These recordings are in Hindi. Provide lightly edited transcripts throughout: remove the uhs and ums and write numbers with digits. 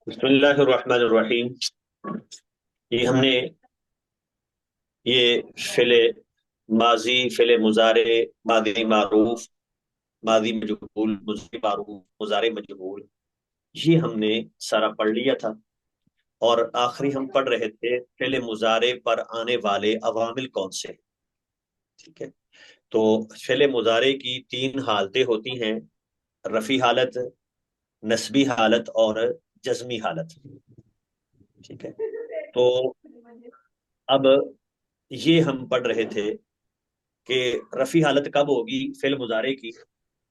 बिस्मिल्लाहिर्रहमानिर्रहीम। ये हमने ये फेले माजी, फेले मुजारे, मादी मारूफ, मादी मजहूल, मुज़ारे मारूफ, मुजारे मजहूल, ये हमने सारा पढ़ लिया था। और आखिरी हम पढ़ रहे थे फेले मुजारे पर आने वाले अवामिल कौन से हैं। ठीक है। तो फेले मुजारे की तीन हालतें होती हैं: रफी हालत, नस्बी हालत और जज्मी हालत। ठीक है। तो अब ये हम पढ़ रहे थे कि रफी हालत कब होगी फेल मुजारे की,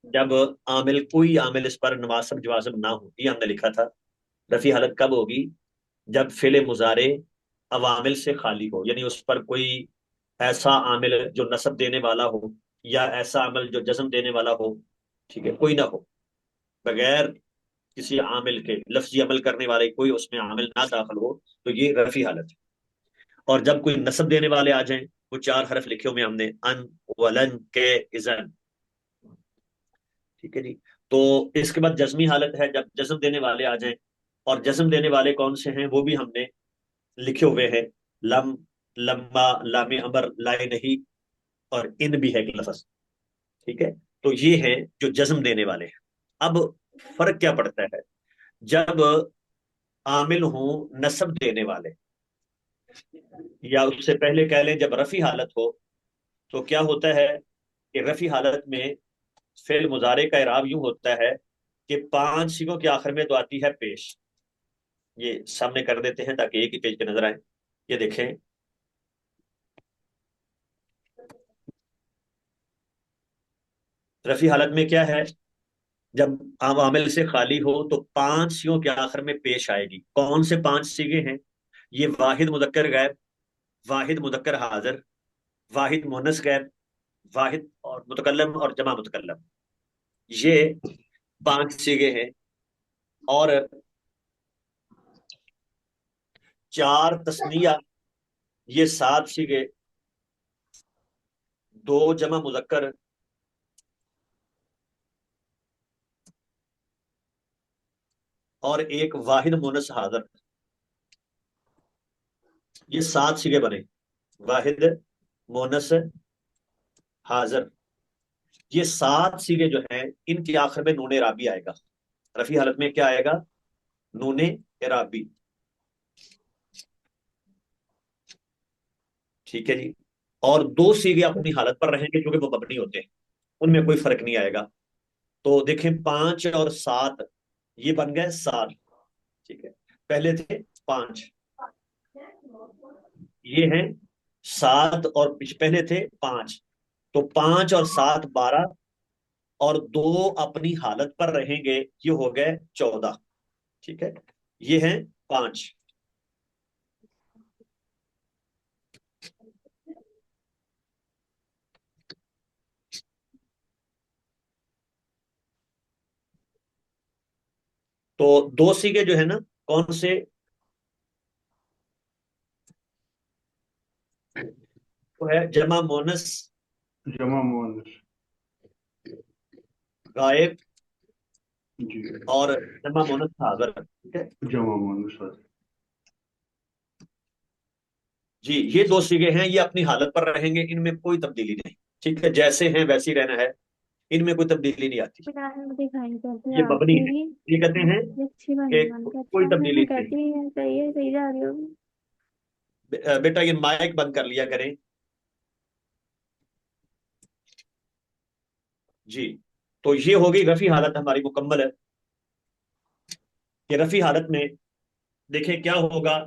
जब आमिल, कोई आमिल इस पर नवासिब जवाजिब ना हो। ये हमने लिखा था। रफी हालत कब होगी? जब फेल मुजारे अवामिल से खाली हो, यानी उस पर कोई ऐसा आमिल जो नसब देने वाला हो या ऐसा अमल जो जज्म देने वाला हो, ठीक है, कोई ना हो। बगैर किसी आमिल के लफ्जी अमल करने वाले कोई उसमें आमिल ना दाखिल हो, तो ये रफी हालत है। और जब कोई नसब देने वाले आ जाएं, वो चार हरफ लिखे हुए हमने, अन, वलन, के, इजन। ठीक है जी। तो इसके बाद जज्मी हालत है, जब जज्म देने वाले आ जाएं। और जज्म देने वाले कौन से हैं वो भी हमने लिखे हुए हैं। लम, लम्मा, लामे अमर, लाए नहीं, और इन भी है एक लफ्ज। ठीक है। तो ये हैं जो जज्म देने वाले हैं। अब फर्क क्या पड़ता है? जब आमिल हों नसब देने वाले, या उससे पहले कह लें जब रफी हालत हो, तो क्या होता है कि रफी हालत में फेल मुजारे का इराब यूं होता है कि पांच सीगों के आखिर में तो आती है पेश। ये सामने कर देते हैं ताकि एक ही पेज पे नजर आए। ये देखें, रफी हालत में क्या है? जब आम आमिल से खाली हो तो पांच सीगों के आखिर में पेश आएगी। कौन से पांच सीगे हैं? ये वाहिद मुदक्कर गैब, वाहिद मुदक्कर हाजिर, वाहिद मुन्नस गैब, वाहिद और मुतकल्लम और जमा मुतकल्लम। ये पांच सीगे हैं। और चार तस्निया, ये सात सीगे, दो जमा मुजक्कर, और एक वाहिद मुनस हाजिर, ये सात सीगे बने। वाहिद, मुनस, हाजिर, ये सात सीगे जो हैं, इनके आखिर में नूने राबी आएगा। रफी हालत में क्या आएगा? नूने राबी। ठीक है जी। और दो सीगे अपनी हालत पर रहेंगे जो कि वो मबनी होते हैं, उनमें कोई फर्क नहीं आएगा। तो देखें, पांच और सात, ये बन गए सात। ठीक है। पहले थे पांच, ये हैं सात, और पहले थे पांच। तो पांच और सात 12, और दो अपनी हालत पर रहेंगे, ये हो गए 14। ठीक है। ये हैं पांच। तो दो सीगे जो है ना, कौन से? वो है जमा मोनस जमा मोहन। गायब, जी। और जमा मोनस हाजिर। ठीक है जमा मोहन सर। जी। ये दो सीगे हैं, ये अपनी हालत पर रहेंगे, इनमें कोई तब्दीली नहीं। ठीक है, जैसे हैं वैसे ही रहना है, इनमें कोई तब्दीली नहीं आती। फिलहाल दिखाई करती ये मबनी है। आपकी ये कहते हैं अच्छी कि बनी मन कोई करता है तब्दीली मैं नहीं। कहती है सही है सही जा रही होगी। बेटा ये माइक बंद कर लिया करें। जी। तो ये होगी रफी हालत हमारी मुकम्मल है। कि रफी हालत में देखें क्या होगा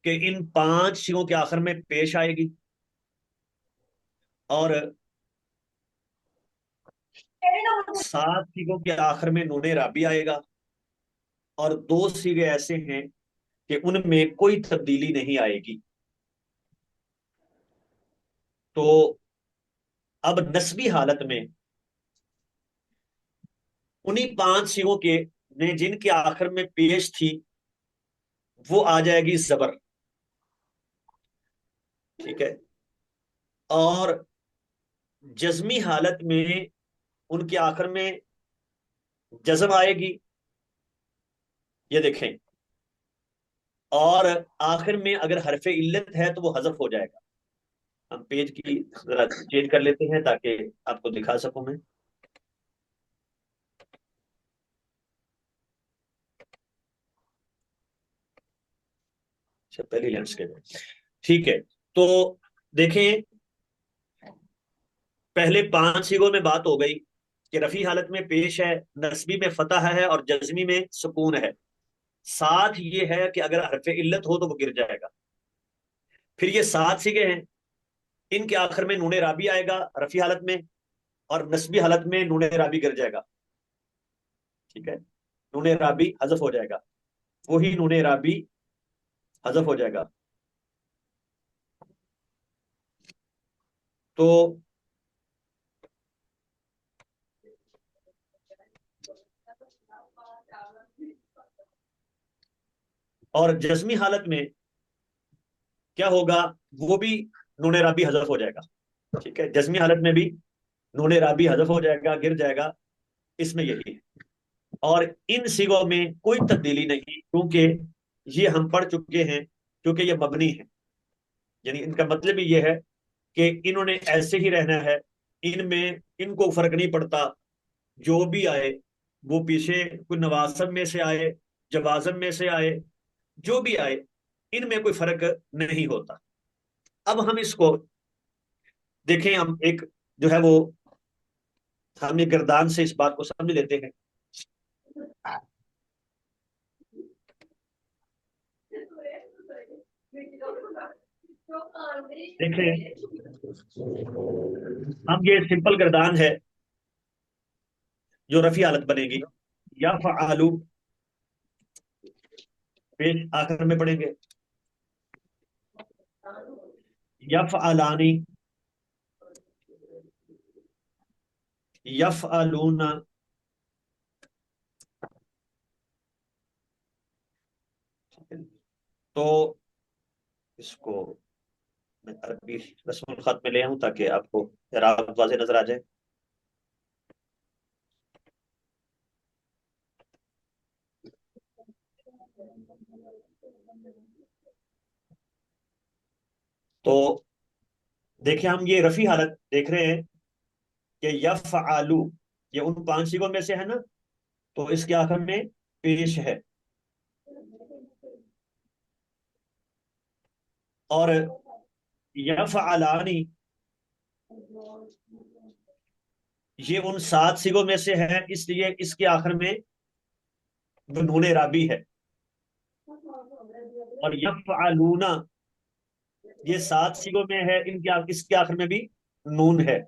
कि इन पांच सीगों के आखिर में पेश आएगी, और सात सीगों के आखिर में नूने राबी आएगा। और दो सीगे ऐसे हैं कि उनमें कोई तब्दीली नहीं आएगी। तो अब नस्बी हालत में उन्हीं पांच सीगों के ने जिनके आखिर में पेश थी वो आ जाएगी जबर। ठीक है। और जज्मी हालत में उनके आखिर में जज्म आएगी, ये देखें। और आखिर में अगर हरफे इल्लत है तो वो हजफ हो जाएगा। हम पेज की जरा चेंज कर लेते हैं ताकि आपको दिखा सकूं मैं। अच्छा, पहली लैंडस्केप। ठीक है। तो देखें, पहले 5 सिगों में बात हो गई कि रफी हालत में पेश है, नस्बी में फतह है और जज्मी में सुकून है। साथ ये है कि अगर हरफे इल्लत हो तो वो गिर जाएगा। फिर ये 7 सिगे हैं, इनके आखिर में नूने राबी आएगा रफी हालत में, और नस्बी हालत में नूने राबी गिर जाएगा। ठीक है। नूने राबी हजफ हो जाएगा, वही नूने राबी हजफ हो जाएगा। तो और जज्मी हालत में क्या होगा, वो भी नूने राबी हजफ हो जाएगा। ठीक है, जज्मी हालत में भी नूने राबी हजफ हो जाएगा, गिर जाएगा। इसमें यही है। और इन सिगों में कोई तब्दीली नहीं, क्योंकि ये हम पढ़ चुके हैं, क्योंकि ये मबनी है। यानी इनका मतलब ही ये है कि इन्होंने ऐसे ही रहना है। इनमें इनको फर्क नहीं पड़ता, जो भी आए, वो पीछे कोई नवासब में से आए, जवाजम में से आए, जो भी आए, इनमें कोई फर्क नहीं होता। अब हम इसको देखें, हम एक जो है वो, हम एक गर्दान से इस बात को समझ लेते हैं। देखें, हम ये सिंपल गर्दान है जो रफी हालत बनेगी। या फ़आलू, पेश आखिर में पढ़ेंगे। यफ़अलानी, यफ़अलूना। तो इसको मैं अरबी रस्मुल खत में ले आऊं ताकि आपको इराब वाज़ेह नजर आ जाए। तो देखिए, हम ये रफी हालत देख रहे हैं कि यफ़अलू, ये उन 5 सिगों में से है ना, तो इसके आखिर में पेश है। और यफ़अलानी, ये उन 7 सिगों में से है, इसलिए इसके आखिर में नूने राबी है। और यफ़अलूना, ये 7 सिगों में है, इनके इसके आखिर में भी नून है।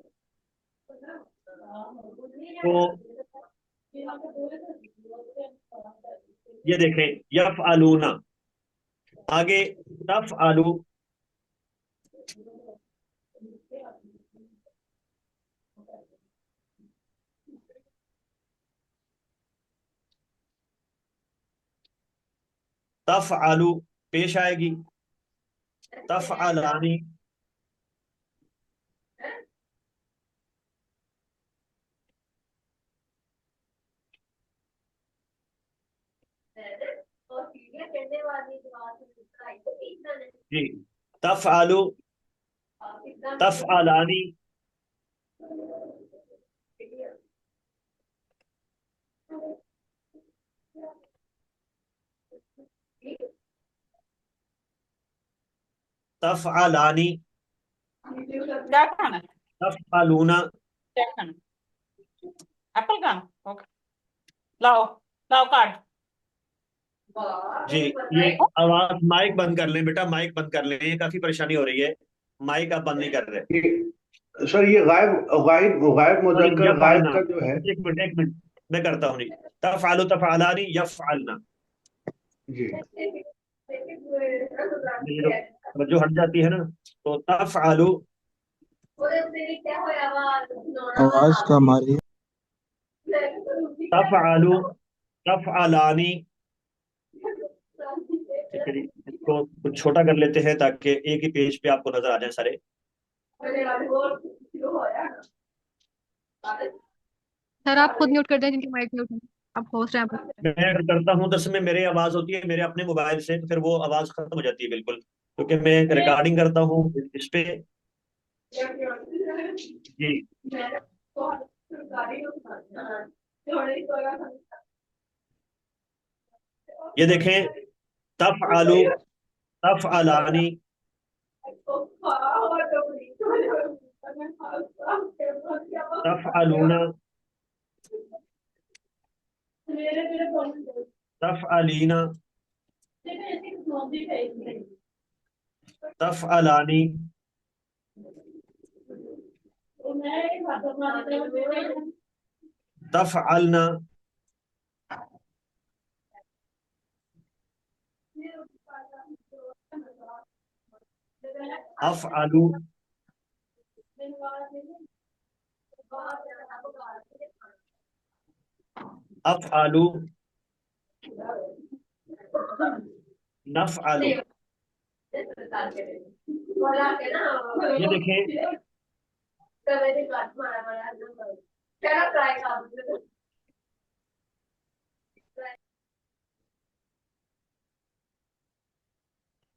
तो ये देखें, यफ़अलूना, आगे तफ़अलू, तफ़अलू पेश आएगी। तफ़अलानी, जी, तफ़अलू, तफ़अलानी, तफ़अलानी, क्या खाना है? तफ़अलूना। क्या खाना है? एप्पल खाना, ओके। लाओ, लाओ कार्ड। जी, ये आवाज माइक बंद कर लें बेटा, माइक बंद कर लें, ये काफी परेशानी हो रही है। माइक आप बंद नहीं कर रहे। सर ये गायब गायब गायब सॉरी, मुजक्कर गायब यफ़अलना, का जो है। एक मिनट एक मिनट, मैं करता हूँ। नहीं, तफ़अलू तफ़अलानी यफ़अलना। जी ये जो तवज्जो हट जाती है ना, तो तफ़अलू, आवाज कम आ रही है। तफ़अलू तफ आलानी। ठीक है जी, इसको कुछ छोटा कर लेते हैं ताकि एक ही पेज पे आपको नजर आ जाए सारे। सर आप खुद म्यूट कर दें जिनकी माइक म्यूट है। आप होस्ट हैं आप। मैं अगर करता हूँ दस में मेरी आवाज होती है मेरे अपने मोबाइल से, तो फिर वो आवाज खत्म हो जाती है बिल्कुल, क्योंकि मैं रिकॉर्डिंग करता हूँ इस पे। जी, ये देखें, तफ आलू, तफ आलानी, तफ आलूना, तफ आलीना, तफ आलानी, तफ अलना, अफ आलू, अफ आलू, नफ आलू। ये देखें,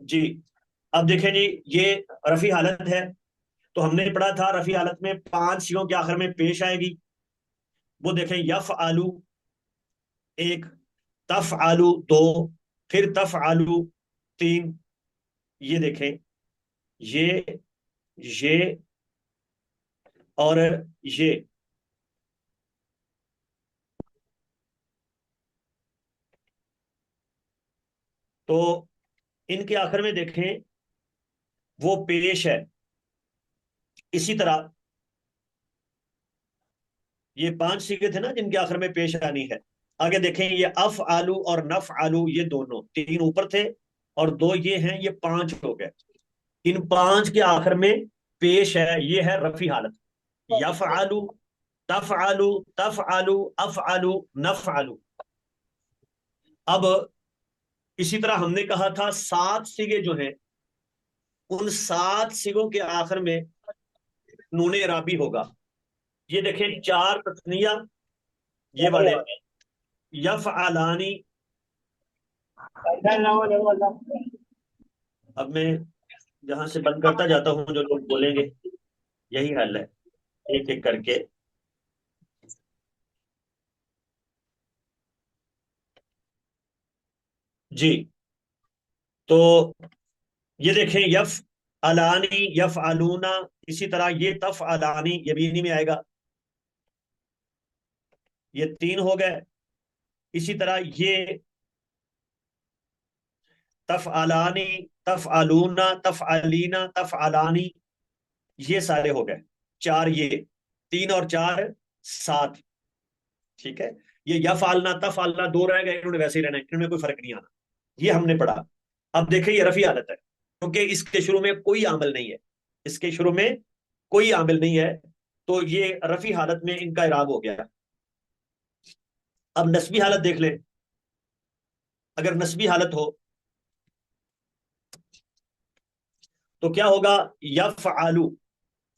जी अब देखें जी, ये रफी हालत है। तो हमने पढ़ा था रफी हालत में पांच चीजों के आखिर में पेश आएगी। वो देखें, यफ आलू एक, तफ आलू दो, फिर तफ आलू तीन। ये देखें, ये ये और ये। तो इनके आखिर में देखें वो पेश है। इसी तरह ये पांच सीखे थे ना जिनके आखिर में पेश आनी है। आगे देखें, ये अफ आलू और नफ आलू, ये दोनों तीन ऊपर थे और दो ये हैं, ये पांच हो गए। इन पांच के आखिर में पेश है, ये है रफी हालत। यफ आलू, तफ आलू, तफ आलू, अफ आलू, नफ आलू। अब इसी तरह हमने कहा था सात सिगे जो हैं, उन सात सिगों के आखिर में नूने राबी होगा। ये देखें, चार तस्निया ये वाले, यफ आलानी। अब मैं जहां से बंद करता जाता हूं, जो लोग बोलेंगे यही हल है, एक एक करके। जी, तो ये देखें, यफ अलानी, यफ आलूना। इसी तरह ये तफ अलानी, ये भी इन्हीं में आएगा। ये तीन हो गए। इसी तरह ये तफ अलानी, तफ आलूना, तफ अलीना, तफ अलानी, ये सारे हो गए चार। ये तीन और चार सात। ठीक है, ये यफालना तफालना दो रह गए, इन्होंने वैसे ही रहना, इनमें कोई फर्क नहीं आना। ये हमने पढ़ा। अब देखें, ये रफी हालत है क्योंकि इसके शुरू में कोई आमिल नहीं है। इसके शुरू में कोई आमिल नहीं है, तो ये रफी हालत में इनका इराब हो गया। अब नस्बी हालत देख ले। अगर नस्बी हालत हो तो क्या होगा? यफ आलू,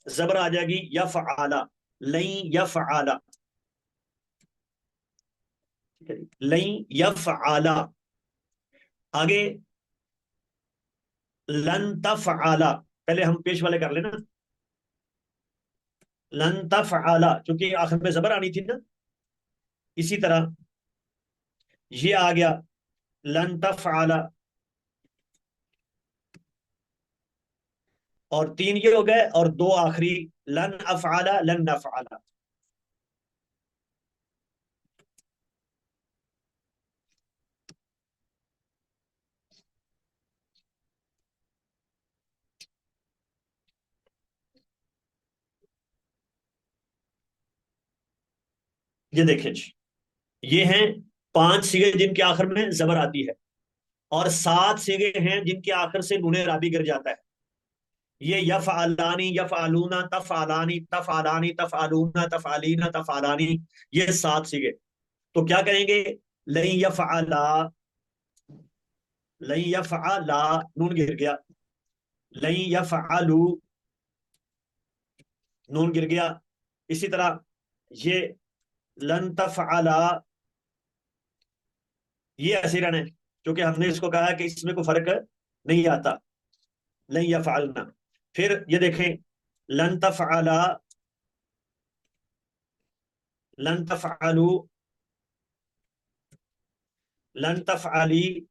जबर आ जाएगी, यफ आला, लई यफ आला। ठीक है, लई यफ आला। आगे लन तफ आला, पहले हम पेश वाले कर लेना। लन तफ आला, क्योंकि आखिर में जबर आनी थी ना। इसी तरह ये आ गया, लन तफ आला, और तीन ये हो गए, और दो आखिरी, लन अफआला, लन नफआला। ये देखें जी, ये हैं पांच सिगे जिनके आखिर में जबर आती है, और सात सिगे हैं जिनके आखिर से नूने राबी गिर जाता है। ये यफ आलानी, यफ आलूना, तफ आलानी, तफ आलानी, तफ आलूना, तफ आलीना, तफ आलानी, ये सात सिगे। तो क्या करेंगे? लन यफ़अला, लन यफ़अला, नून गिर गया। लन यफ़अलू, नून गिर गया। इसी तरह ये लन तफ़अला, ये ऐसे रहना है, क्योंकि हमने इसको कहा है कि इसमें कोई फर्क नहीं आता। लन यफ़अलना। फिर ये देखें, लन तफ़अला, लन तफ़अलू, लन तफ़अली,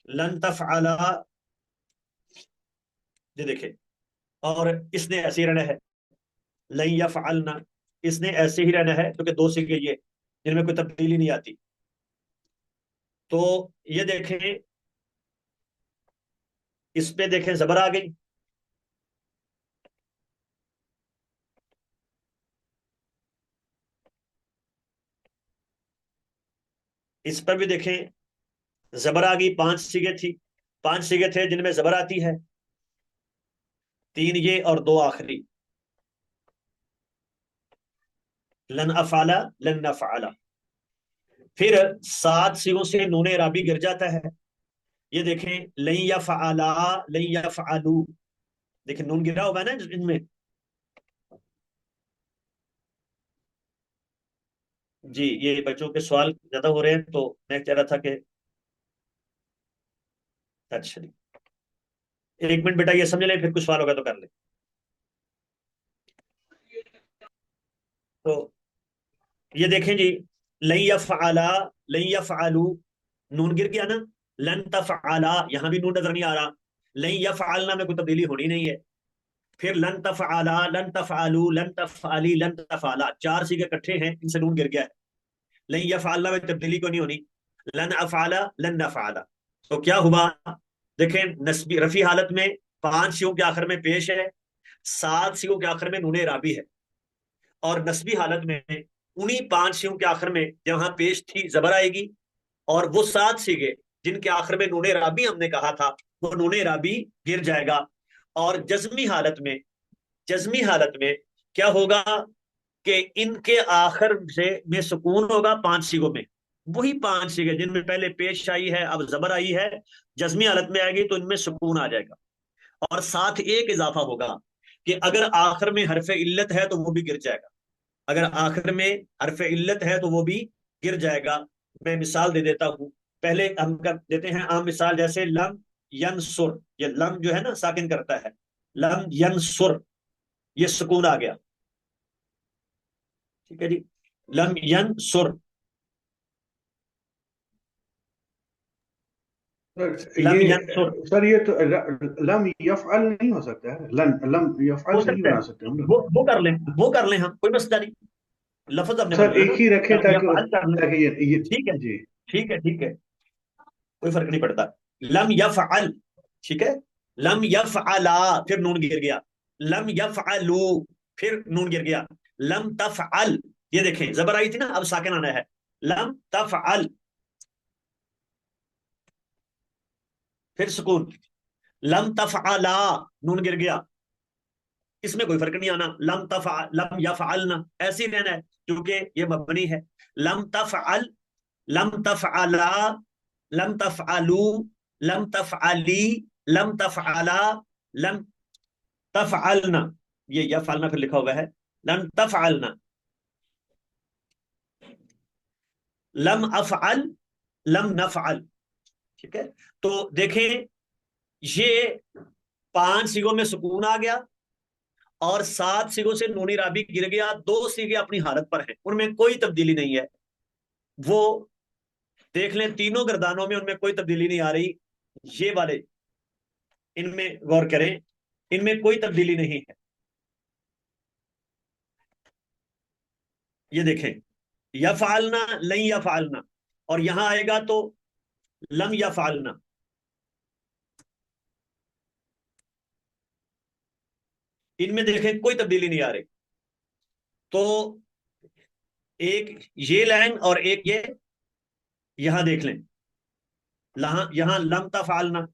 लन तफ़अला, ये देखें। और इसने ऐसे ही रहना है, लन यफ़अलना, इसने ऐसे ही रहना है, क्योंकि दो सीखे ये जिनमें कोई तब्दीली नहीं आती। तो ये देखें, इस पे देखें जबर आ गई, इस पर भी देखें जबर आ गई। पांच सीगे थी, पांच सीगे थे जिनमें जबर आती है, तीन ये और दो आखिरी, लन अफाला, लन नफाला। फिर सात सीगों से नूने राबी गिर जाता है। ये देखें, लन यफअला, लन यफअलू, देखें नून गिरा हुआ है ना इनमें। जी, ये बच्चों के सवाल ज्यादा हो रहे हैं, तो मैं कह रहा था कि अच्छा जी, एक मिनट बेटा, ये समझ लें, फिर कुछ सवाल होगा तो कर ले। तो ये देखें जी, लन यफ़अला, लन यफ़अलू, नून गिर गया ना। लन तफ़अला, यहां भी नून नजर नहीं आ रहा। लन यफ़अलना में कोई तब्दीली होनी नहीं है। फिर लन तफ़अला, लन तफ़अलू, लन तफ़अली, लन तफ़अला, चार सीगे इकट्ठे हैं, इनसे नून गिर गया है। लन यफ़अलना में तब्दीली को नहीं होनी। लन अफ़अला, लन नफ़अला, तो क्या हुआ? देखें, नस्बी रफी हालत में पांच सीगों के आखिर में पेश है, सात सीगों के आखिर में नूने राबी है। और नस्बी हालत में उन्हीं पांच सीगों के आखिर में जहां पेश थी जबर आएगी, और वो सात सीगे जिनके आखिर में नूने राबी हमने कहा था, वो नूने राबी गिर जाएगा। और जज्मी हालत में, जज्मी हालत में क्या होगा कि इनके आखिर से में सुकून होगा पांच सीगों में। वही पांच सीगे जिनमें पहले पेश आई है, अब जबर आई है, जज्मी हालत में आएगी तो इनमें सुकून आ जाएगा। और साथ एक इजाफा होगा कि अगर आखिर में हरफ इल्लत है तो वो भी गिर जाएगा। अगर आखिर में हरफ इल्लत है तो वो भी गिर जाएगा। मैं मिसाल दे देता हूं। पहले हम कर देते हैं आम मिसाल, जैसे लम यनसुर, ये लम जो है ना साकिन करता है, लम यनसुर, ये सुकून आ गया। ठीक है जी, लम यनसुर, सर लम ये यनसुर। सर ये तो लम यफअल नहीं हो सकता है, लन लम यफअल हो से नहीं सकता है, बना सकते हम लोग। वो कर लें, वो कर लें, हम कोई मसला नहीं। लफ्ज हमने सर बदलना एक ना, ही रखे लम ताकि यफअल कर लें। ताकि ये ठीक है, जी। ठीक है, ठीक है, कोई फर्क नहीं पड़ता। लम यफअल, ठीक है। लम यफअला, फिर नून गिर गया। लम यफअलू, फिर नून गिर गया। लम तफअल, ये देखें जबर आई थी ना, अब साकिन आना है। लम तफअल, फिर सुकून। लम तफअला, नून गिर गया, इसमें कोई फर्क नहीं आना। लम तफअ, लम यफअलना, ऐसे ही रहना है, क्योंकि ये मबनी है। लम तफअल, लम तफअला, लम तफअलू, लम तफअली, लम तफअला, लम तफअलना, ये यफअलना फिर लिखा हुआ है, लम तफअलना। लम अफअल, लम नफअल। ठीक है, तो देखें, ये पांच सिगों में सुकून आ गया, और सात सिगों से नूनी राबी गिर गया। दो सिगे अपनी हालत पर हैं, उनमें कोई तब्दीली नहीं है। वो देख लें, तीनों गर्दानों में उनमें कोई तब्दीली नहीं आ रही। ये वाले, इनमें गौर करें, इनमें कोई तब्दीली नहीं है। ये देखें, या फालना, लई या फालना, और यहां आएगा तो लम या फालना। इनमें देखें कोई तब्दीली नहीं आ रही। तो एक ये लाइन और एक ये, यहां देख लें, यहां लम तफालना,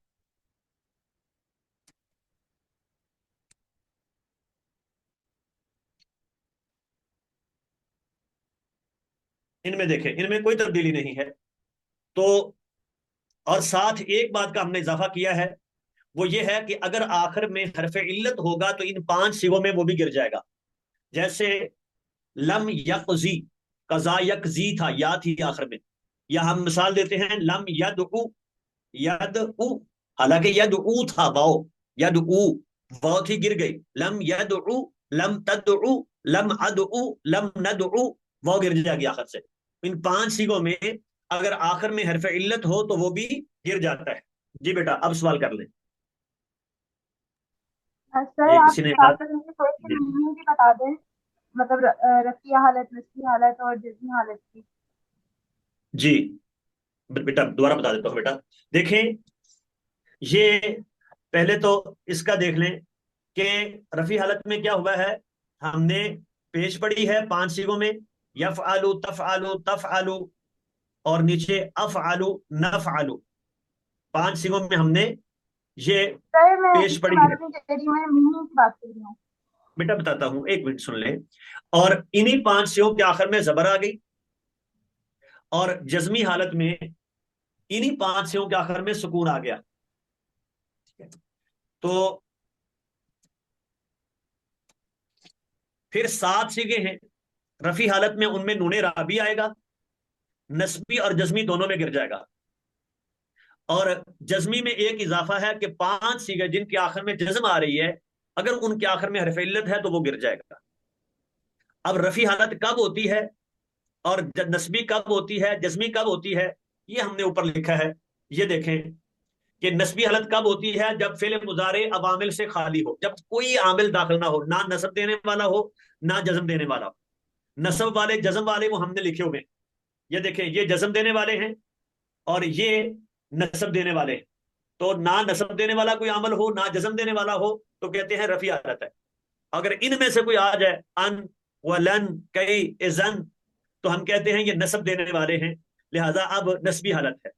इनमें देखें, इनमें कोई तब्दीली नहीं है। तो और साथ एक बात का हमने इजाफा किया है, वो ये है कि अगर आखिर में हरफ इल्लत होगा तो इन 5 सिगों में वो भी गिर जाएगा। जैसे लम यकजी, कजा यकजी था, या थी आखिर में। या हम मिसाल देते हैं लम यदउ, यदउ, हालांकि यदउ था वाओ, यदउ, वाओ थी गिर गई। लम यदउ, लम तदउ, लम अदउ, लम नदउ, वाओ गिर जाएगी आखिर से। इन 5 सिगों में अगर आखिर में हरफ इल्लत हो तो वो भी गिर जाता है। जी बेटा, अब सवाल कर लें। सर ये आप किसी ने साथ बात। साथ मुझे थोड़ी सी मीनिंग भी बता दें, मतलब रफिया हालत, नस्बी हालत और जज़्मी हालत की। जी बेटा दोबारा बता देता हूँ बेटा। देखें, ये पहले तो इसका देख लें कि रफी हालत में क्या हुआ है। हमने पेश पढ़ी है 5 सिगों में, यफ आलू, तफ आलू, तफ आलू, और नीचे अफ आलू, नफ आलू। 5 सिगों में हमने ये सर मैं पेश इसकी पढ़ी है। बात नहीं कर रही हूँ, मैं मीनिंग की बात कर रही हूँ। बेटा बताता हूं, एक मिनट सुन लें। और इन्हीं 5 सिगों के आखिर में जबर आ गई, और जज्मी हालत में इन्हीं 5 सिगों के आखिर में सुकून आ गया। तो फिर 7 सिगे हैं। रफी हालत में उनमें नूने राबी आएगा, नस्बी और जज्मी दोनों में गिर जाएगा। और जज्मी में एक इजाफा है कि 5 सिगे जिनके आखिर में जज्म आ रही है, अगर उनके आखिर में हरफ इल्लत है तो वो गिर जाएगा। अब रफी हालत कब होती है और नस्बी कब होती है, जज्मी कब होती है, ये हमने ऊपर लिखा है। ये देखें कि नस्बी हालत कब होती है, जब फेल मुजारे अवामिल से खाली हो, जब कोई आमिल दाखिल ना हो, ना नसब देने वाला हो ना जज्म देने वाला हो। नसब वाले जज्म वाले वो हमने लिखे हुए हैं। ये देखें, ये जज्म देने वाले हैं और ये नसब देने वाले हैं। तो ना नसब देने वाला कोई अमल हो ना जज्म देने वाला हो तो कहते हैं रफी हालत है। अगर इनमें से कोई आ जाए, अन, वलन, कई, इजन, तो हम कहते हैं ये नसब देने वाले हैं, लिहाजा अब नस्बी हालत है।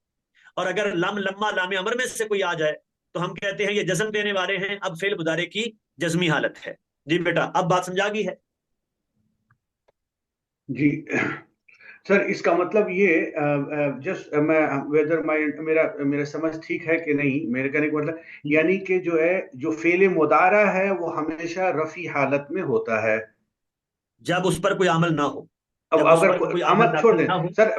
और अगर लम, लम्मा, लाम अमर में से कोई आ जाए तो हम कहते हैं ये जज्म देने वाले हैं, अब फेल मुदारे की जज्मी हालत है। जी बेटा, अब बात समझा गई है। जी सर, इसका मतलब ये जस्ट मैं वेदर माई मेरा मेरा समझ ठीक है कि नहीं, मेरे कहने का मतलब यानी कि जो है, जो फेले मुदारा है वो हमेशा रफी हालत में होता है। जब उस पर कोई अमल ना हो, अब जब उस पर अगर कोई अमल अमल छोड़ दाखिल ना दें हो। सर,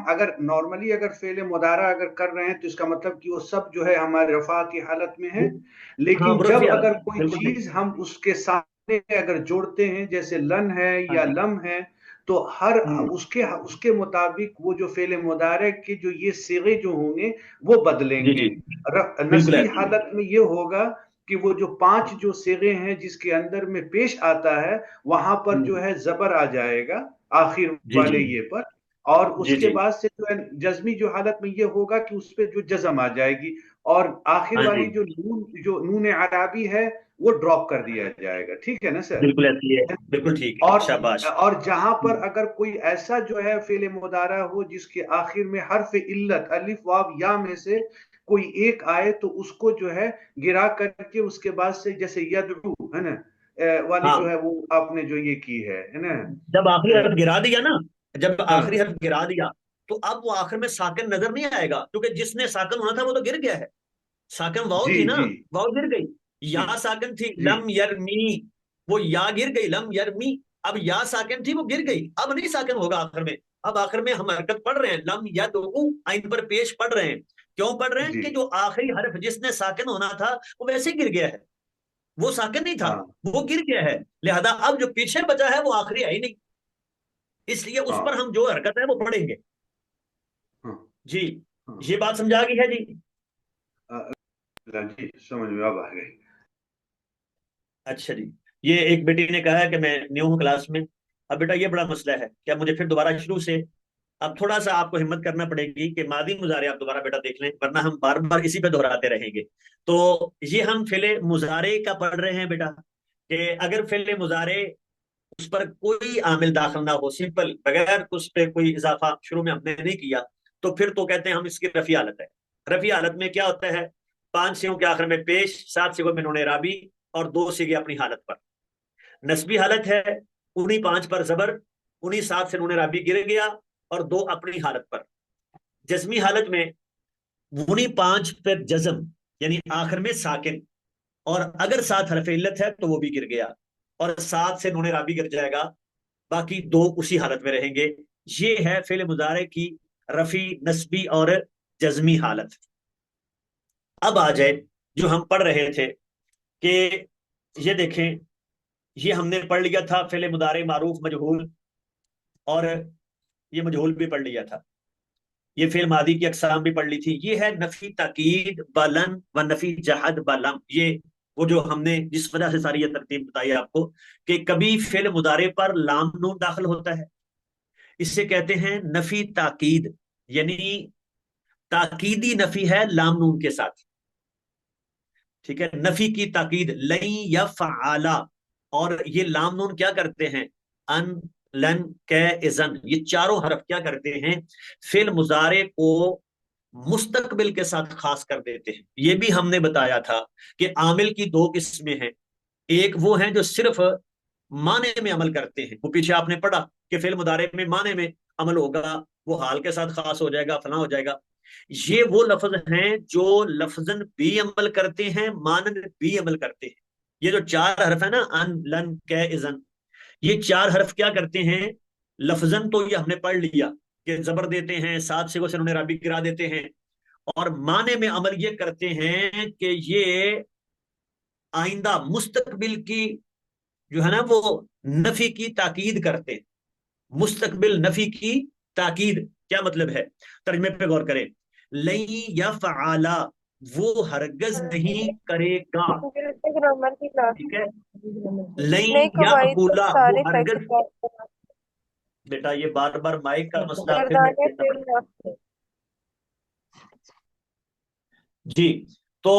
अगर नॉर्मली अगर फेले मुदारा अगर कर रहे हैं तो इसका मतलब कि वो सब जो है हमारे रफा की हालत में है। हाँ, लेकिन वो रफी जब हालत अगर है, कोई बिल्कुल ठीक। चीज हम उसके सामने अगर जोड़ते हैं, जैसे लन है हाँ या जी। लम है, तो हर हम्म, उसके मुताबिक वो जो फेले मुदारे के जो ये सिगे जो होंगे वो जी बदलेंगे। जी, बिल्कुल नस्बी ऐसे ही है। हालत में ये होगा कि वो जो 5 जो सिगे हैं जिसके अंदर में पेश आता है, वहां पर जो है जबर आ जाएगा आखिर जी जी वाले ये पर। और जी उसके जी, बाद से जो है जज्मी जो हालत में ये होगा कि उस पर जो जज्म आ जाएगी, और आखिर हाँ जी, वाली जो नून अराबी है वो ड्रॉप कर दिया जाएगा। ठीक है ना सर? बिल्कुल ऐसी है, बिल्कुल ठीक है, और शाबाश। जहां पर अगर कोई ऐसा जो है फेले मुदारा हो जिसके आखिर में हर्फ इल्लत अलिफ वाव या में से कोई एक आए, तो उसको जो है गिरा करके उसके बाद से जैसे यदउ है ना, वाली जो हाँ, है वो आपने जो ये की है ना। जब आखिरी अ, हर्फ गिरा दिया ना, जब आखिरी हाँ हर्फ गिरा दिया तो अब वो आखिर में साकिन नजर नहीं आएगा, क्योंकि जिसने साकिन होना था वो तो गिर गया है। साकिन वाव जी थी ना, जी वाव गिर गई। जी या साकिन थी, जी लम यरमी, वो या गिर गई, लम यरमी। अब या साकिन थी, वो गिर गई, अब नहीं साकिन होगा आखिर में। अब आखिर में हम हरकत पढ़ रहे हैं, लम यदउ, आइन पर पेश पढ़ रहे हैं। क्यों पढ़ रहे हैं? जी कि जो आखिरी हर्फ जिसने साकिन होना था वो वैसे ही गिर गया है, वो साकिन नहीं था, हाँ वो गिर गया है। लिहाजा अब जो पीछे बचा है वो आखिरी है ही नहीं, इसलिए उस पर हाँ हम जो हरकत है वो पढ़ेंगे। हाँ जी, हाँ ये बात समझा गई है जी। जी, समझ में अब आ गई। अच्छा जी, ये एक बेटी ने कहा है कि मैं न्यू हूँ क्लास में। अब बेटा ये बड़ा मसला है, क्या मुझे फिर दोबारा शुरू से? अब थोड़ा सा आपको हिम्मत करना पड़ेगी कि मादी मुजारे आप दोबारा बेटा देख लें, वरना हम बार बार इसी पे दोहराते रहेंगे। तो ये हम फेले मुजारे का पढ़ रहे हैं बेटा, कि अगर फेले मुजारे उस पर कोई आमिल दाखिल ना हो, सिंपल, बगैर उस पर कोई इजाफा शुरू में हमने नहीं किया, तो फिर तो कहते हैं हम इसकी रफी हालत है। रफी हालत में क्या होता है? 5 सिगों के आखिर में पेश, 7 सिगों में नून राबी, और 2 सिगे अपनी हालत पर। नस्बी हालत है, उन्हीं 5 पर जबर, उन्हीं 7 से नून राबी गिर गया, और 2 अपनी हालत पर। जज्मी हालत में उन्हीं 5 पर जज्म यानी आखिर में साकिन, और अगर 7 हरफ इल्लत है तो वो भी गिर गया, और 7 से नून राबी गिर जाएगा, बाकी 2 उसी हालत में रहेंगे। ये है फेल मुजारे की रफी, नस्बी और जज्मी हालत। अब आ जाए जो हम पढ़ रहे थे कि ये देखें, ये हमने पढ़ लिया था फेल मुदारे मारूफ मजहूल, और ये मजहूल भी पढ़ लिया था, ये फेल मादी की अकसाम भी पढ़ ली थी। ये है नफी ताकीद बलन व नफी जहद बलम। ये वो जो हमने जिस वजह से सारी ये तरतीब बताई आपको कि कभी फेल मुदारे पर लाम नून दाखिल होता है, इससे कहते हैं नफी ताकीद, यानी ताकीदी नफी है लाम नून के साथ। ठीक है, नफी की ताकीद लई या फ़आला, और ये लाम नून क्या करते हैं, अन लन कै इज़न, ये चारों हरफ क्या करते हैं, फिल मुजारे को मुस्तकबिल के साथ खास कर देते हैं। ये भी हमने बताया था कि आमिल की 2 किस्में हैं, एक वो हैं जो सिर्फ माने में अमल करते हैं, वो पीछे आपने पढ़ा कि फिल मुदारे में माने में अमल होगा, वो हाल के साथ खास हो जाएगा, फला हो जाएगा। ये वो लफ्ज हैं जो लफ्जन भी अमल करते हैं, मानन भी अमल करते हैं। ये जो 4 हरफ है ना, अन लन कै इज़न, ये 4 हरफ क्या करते हैं, लफ्जन तो ये हमने पढ़ लिया कि जबर देते हैं, 7 से उन्होंने राबी गिरा देते हैं, और माने में अमल ये करते हैं कि ये आइंदा मुस्तकबिल की जो है ना वो नफी की ताकीद करते हैं। मुस्तकबिल नफी की ताकीद क्या मतलब है, तर्जमे पे गौर करें। लई या फ़आला, वो हरगज नहीं करेगा। ग्रामर की क्लास ठीक है, लई नहीं या कमाई तो अकूला, वो सारे हरगज। फैक्ट बेटा ये बार बार माइक का मसला, फिर मैं गर्दाने कहता फिर पड़ा जी। तो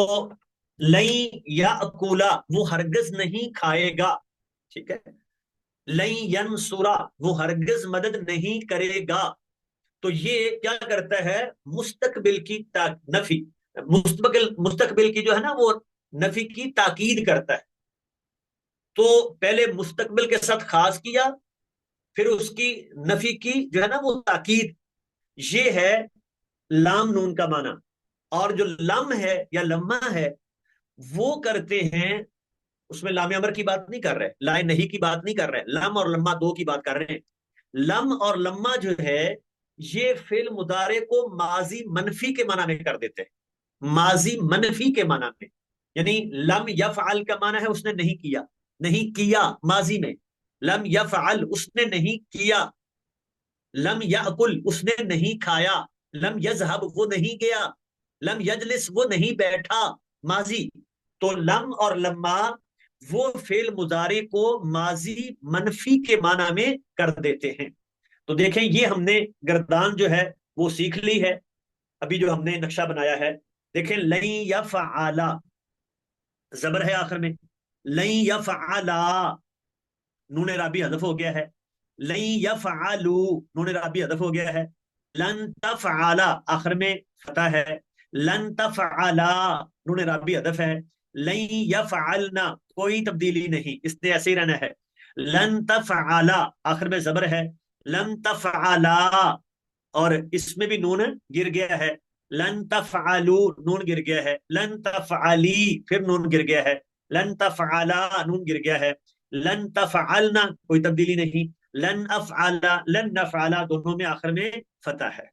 लई या अकूला, वो हरगज नहीं खाएगा। ठीक है, लई यनसुरा, वो हरगिज मदद नहीं करेगा। तो ये क्या करता है, मुस्तकबिल की नफी, मुस्तकबिल मुस्तकबिल की जो है ना वो नफी की ताकीद करता है। तो पहले मुस्तकबिल के साथ खास किया, फिर उसकी नफी की जो है ना वो ताकीद। ये है लाम नून का माना। और जो लम है या लम्मा है, वो करते हैं, उसमें लाम अमर की बात नहीं कर रहे, लाए नहीं की बात नहीं कर रहे, लम और लम्मा 2 की बात कर रहे हैं। लम और लम्मा जो है ये फेल मुदारे को माजी मनफी के माना में कर देते हैं, माजी मनफी के माना में। यानी लम यफ़अल का माना है उसने नहीं किया, नहीं किया माजी में। लम यफ़अल, उसने नहीं किया। लम याकुल, उसने नहीं खाया। लम यज़हब, वो नहीं गया। लम यजलिस, वो नहीं बैठा, माजी। तो लम और लम्मा वो फेल मुजारे को माजी मनफी के माना में कर देते हैं। तो देखें, ये हमने गर्दान जो है वो सीख ली है, अभी जो हमने नक्शा बनाया है। देखें, लई या फ़आला, जबर है आखिर में, लई या फ़आला, नून राबी हदफ हो गया है। लई या फ़आलू, नून राबी हदफ हो गया है। लन तफ़अला, आखिर में फतह है। लन तफ़अला, नून राबी हदफ है। लई या फ़अलना, कोई तब्दीली नहीं, इसने ऐसे ही रहना है। लन तफ़अला, आखिर में जबर है। लन तफ़अला, और इसमें भी नून गिर गया है। लन तफ़अलू, नून गिर गया है। लन तफ़अली, फिर नून गिर गया है। लन तफ़अला, नून गिर गया है। लन तफ़अलना, कोई तब्दीली नहीं। लन अफ़अला, लन नफ़अला, दोनों में आखिर में फतह है।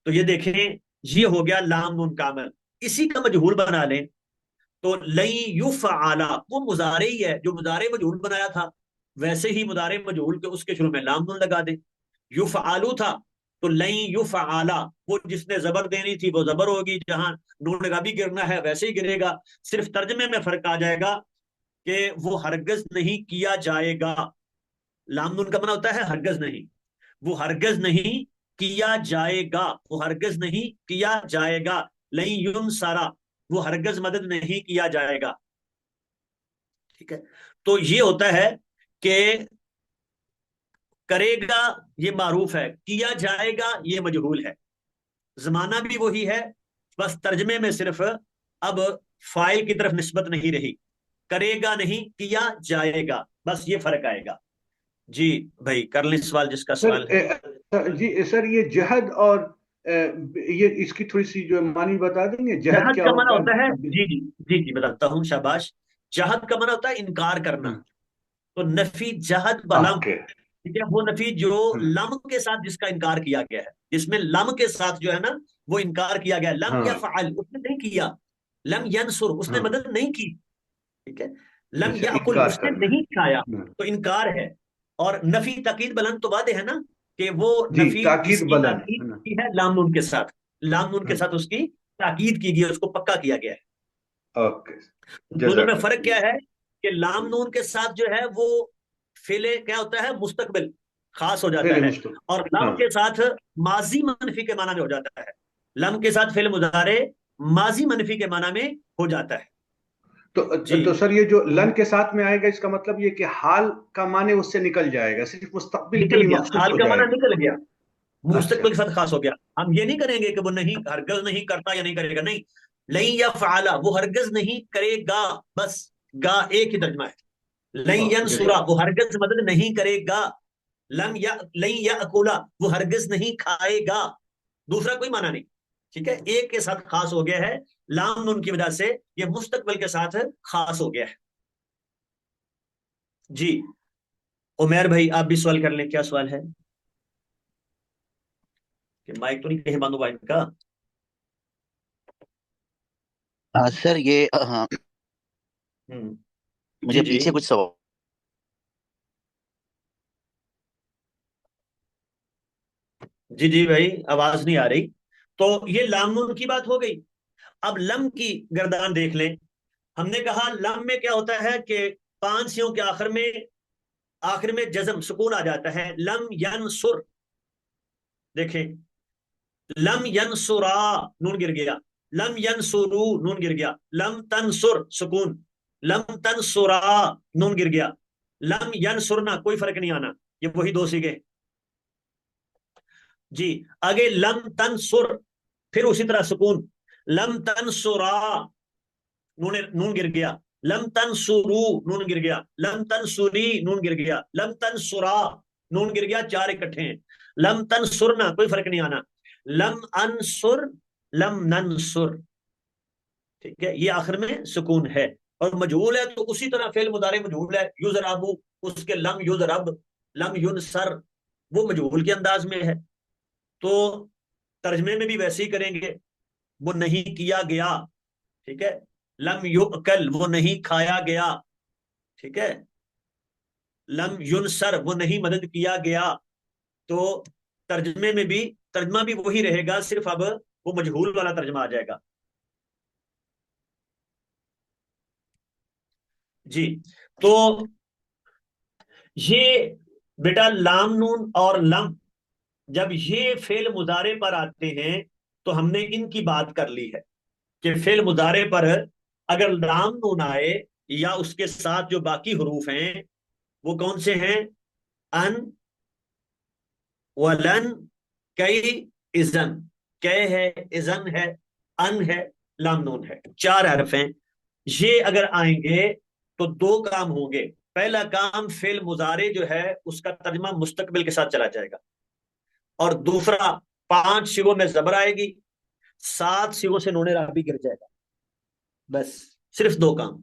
तो ये देखें, ये हो गया लाम नून कामल। इसी का मजहूल बना लें तो लई युफ़अला, वो मुजारे ही है जो मुजारे मजहूल बनाया था, वैसे ही मुजारे मजहूल के उसके शुरू में लाम नून लगा दें। युफ़अलू था तो लई युफ़अला, वो जिसने जबर देनी थी वो जबर होगी, जहां नून का भी गिरना है वैसे ही गिरेगा। सिर्फ तर्जमे में फर्क आ जाएगा कि वो हरगज नहीं किया जाएगा। लाम नून का माना होता है हरगज नहीं, वो हरगज नहीं किया जाएगा, वो हरगज नहीं किया जाएगा। लई युन सारा, वो हरगज मदद नहीं किया जाएगा। ठीक है, तो ये होता है कि करेगा ये मारूफ है, किया जाएगा ये मजहूल है। जमाना भी वही है, बस तर्जमे में सिर्फ अब फाइल की तरफ निस्बत नहीं रही, करेगा नहीं किया जाएगा, बस ये फर्क आएगा। जी भाई कर लें सवाल जिसका सर सवाल है। जी सर, ये जहद और ये इसकी थोड़ी सी जो मानी बता देंगे, जहद जहद क्या का माना होता होता है, है? जी जी जी जी बताता हूँ, शाबाश। जहद का माना होता है इनकार करना। हम्म, तो नफी जहद बलम, ओके। ठीक है, वो नफी जो हम्म, लम के साथ जिसका इनकार किया गया है, जिसमें लम के साथ जो है ना वो इनकार किया गया है। लम या हाँ फ़अल उसने नहीं किया, लम यनसुर उसने हाँ, मदद नहीं की, ठीक है, लम अच्छा, याकुल इनकार उसने करना है। नहीं खाया, हम्म, तो इनकार है। और नफी ताकीद बुलंद तो वादे है ना, कि वो जी, नफी ताकीद जिसकी बुलंद ताकीद है ना। की है लाम नून के साथ, लाम नून के हम्म, साथ उसकी ताकीद की गई है, उसको पक्का किया गया है। ओके, दोनों में जजाकल्लाह फर्क जी। क्या है कि लाम नून के साथ जो है वो फेले क्या होता है, मुस्तकबिल खास हो जाता फेले है, मुस्तक और लम हाँ, के साथ माजी मनफी के माना में हो जाता है। लम के साथ फेल मुजारे माजी मनफी के माना में हो जाता है। तो जी, सर, ये जो लन के साथ में आएगा, इसका मतलब ये कि हाल का माने उससे निकल जाएगा, सिर्फ मुस्तकबिल के निकल लिए गया, मखसूस हाल हो का माना जाएगा। निकल गया, अच्छा, मुस्तकबिल के साथ खास हो गया। हम ये नहीं करेंगे कि वो नहीं, हरगज नहीं करता या नहीं करेगा, नहीं। लई या फाला, वो हरगज नहीं करेगा, बस गा एक ही तर्जमा है। लई यनसुरा, जजाक वो हरगज मदद नहीं करेगा। लम या लई या अकोला, वो हरगिज नहीं खाएगा। दूसरा कोई माना नहीं, ठीक है, एक के साथ खास हो गया है, लाम नून की वजह से ये मुस्तकबिल के साथ खास हो गया है। जी, उमेर भाई आप भी सवाल कर लें, क्या सवाल है? कि माइक तो नहीं कहीं बंद हुआ इनका? सर ये हाँ, हम्म। जी मुझे जी पीछे कुछ सवाल। जी जी भाई, आवाज नहीं आ रही। तो ये लाम नून की बात हो गई। अब लम की गर्दान देख लें। हमने कहा लम में क्या होता है कि पांच सियों के आखिर में जज्म सुकून आ जाता है। लम यनसुर, देखें, लम यनसुरा नून गिर गया, लम यनसुरू नून गिर गया, लम तनसुर सुकून, लम तनसुरा नून गिर गया, लम यनसुरना कोई फर्क नहीं आना, ये वही दो सीगे। जी, आगे लम तनसुर, फिर उसी तरह सुकून, लम तनसुरा नून नून गिर गया, लम तनसुरू नून गिर गया, लम तनसुरी नून गिर गया, लम तनसुरा नून गिर गया, चार इकट्ठे हैं। लम तनसुरना कोई फर्क नहीं आना, लम अनसुर, लम ननसुर, ठीक है, ये आखिर में सुकून है। और मजहूल है तो उसी तरह फेल मुदारे मजहूल है, युजराबू, उसके लम युजरब, लम युनसर, वो मजहूल के अंदाज में है। तो तर्जमे में भी वैसे ही करेंगे, वो नहीं किया गया, ठीक है, लम युकल, वो नहीं खाया गया, ठीक है, लम युनसर, वो नहीं मदद किया गया। तो तर्जमे में भी, तर्जमा भी वही रहेगा, सिर्फ अब वो मजहूल वाला तर्जमा आ जाएगा। जी, तो ये बेटा लाम नून और लम जब ये फेल मुजारे पर आते हैं तो हमने इनकी बात कर ली है कि फेल मुजारे पर अगर लाम नून आए या उसके साथ जो बाकी हरूफ हैं वो कौन से हैं? अन, वलन, कई, इजन। कै है, इजन है, अन है, लाम नून है, चार हरफ हैं। ये अगर आएंगे तो दो काम होंगे। पहला काम, फेल मुजारे जो है उसका तर्जमा मुस्तकबिल के साथ चला जाएगा। और दूसरा, पांच सिगों में जबर आएगी, सात सिगों से नूने राबी गिर जाएगा। बस, सिर्फ दो काम।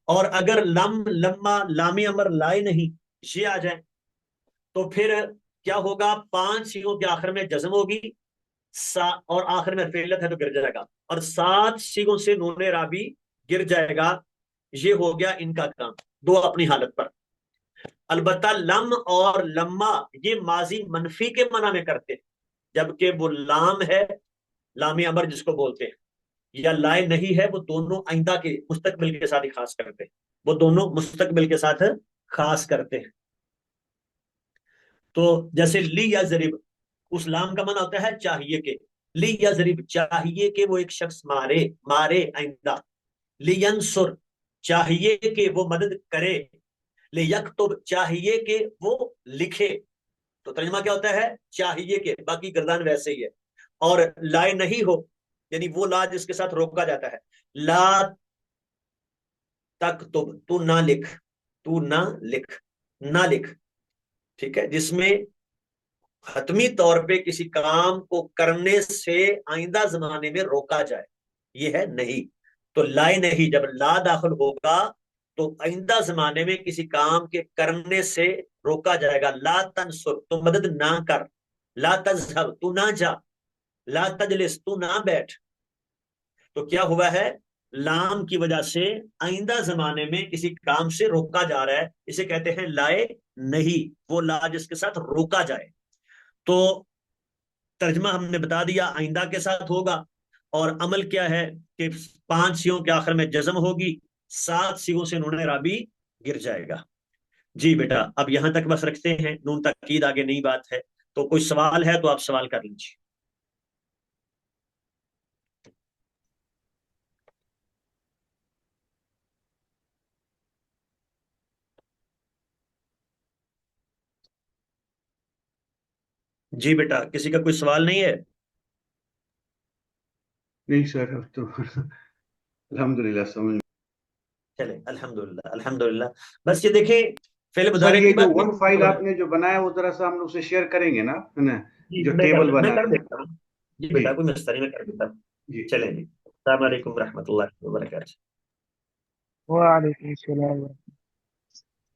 और अगर लम, लम्मा, लामी अमर लाए नहीं, ये आ जाए तो फिर क्या होगा? पांच सिगों के आखिर में जज्म होगी, और आखिर में फेलत है तो गिर जाएगा, और सात सिगों से नूने राबी गिर जाएगा। ये हो गया इनका काम, दो अपनी हालत पर। अलबत्ता लम और लम्मा ये माजी मनफी के मना में करते हैं, जबकि वो लाम है, लामी अमर जिसको बोलते हैं, या लाए नहीं है, वो दोनों आइंदा के मुस्तकबिल के साथ ही खास करते हैं। वो दोनों मुस्तकबिल के साथ खास करते हैं। तो जैसे ली या जरीब, उस लाम का माना होता है चाहिए के। ली या जरीब, चाहिए कि वो एक शख्स मारे, मारे आइंदा। ली यंसुर, चाहिए कि वो मदद करे। ले यकतुब, चाहिए कि वो लिखे। तो तर्जमा क्या होता है? चाहिए के, बाकी गर्दान वैसे ही है। और लाए नहीं हो, यानी वो ला जिसके साथ रोका जाता है, ला तक तुब, तू ना लिख, तू ना लिख, ना लिख, ठीक है, जिसमें हतमी तौर पे किसी काम को करने से आइंदा जमाने में रोका जाए, ये है नहीं। तो लाए नहीं, जब ला दाखिल होगा तो आइंदा जमाने में किसी काम के करने से रोका जाएगा। ला तनसुर, तू मदद ना कर। ला तजहब, तू ना जा। ला तजलिस, तू ना बैठ। तो क्या हुआ है, लाम की वजह से आइंदा जमाने में किसी काम से रोका जा रहा है, इसे कहते हैं लाए नहीं। वो ला जिसके साथ रोका जाए। तो तर्जमा हमने बता दिया, आइंदा के साथ होगा। और अमल क्या है कि 5 सियों के आखिर में जज्म होगी, 7 सियों से नून राबी गिर जाएगा। जी बेटा, अब यहां तक बस रखते हैं, नून ताकीद आगे नई बात है। तो कोई सवाल है तो आप सवाल कर लीजिए। जी बेटा, किसी का कोई सवाल नहीं है? नहीं सर, अब तो अल्हम्दुलिल्लाह समझ। चले, अल्हम्दुलिल्लाह अल्हम्दुलिल्लाह। बस ये देखें, फेल सर मुदारे ये की जो बात वन फाइल नहीं। आपने जो बनाया वो जरा सा हम लोग से शेयर करेंगे ना, है ना, जी जो मैं टेबल कर मैं बना कर है। देता हूँ। जी जी बेटा, कोई मसला नहीं, मैं कर देता हूँ। जी चलें जी, अस्सलाम वालेकुम रहमतुल्लाहि व बरकातहू। वालेकुम सलाम।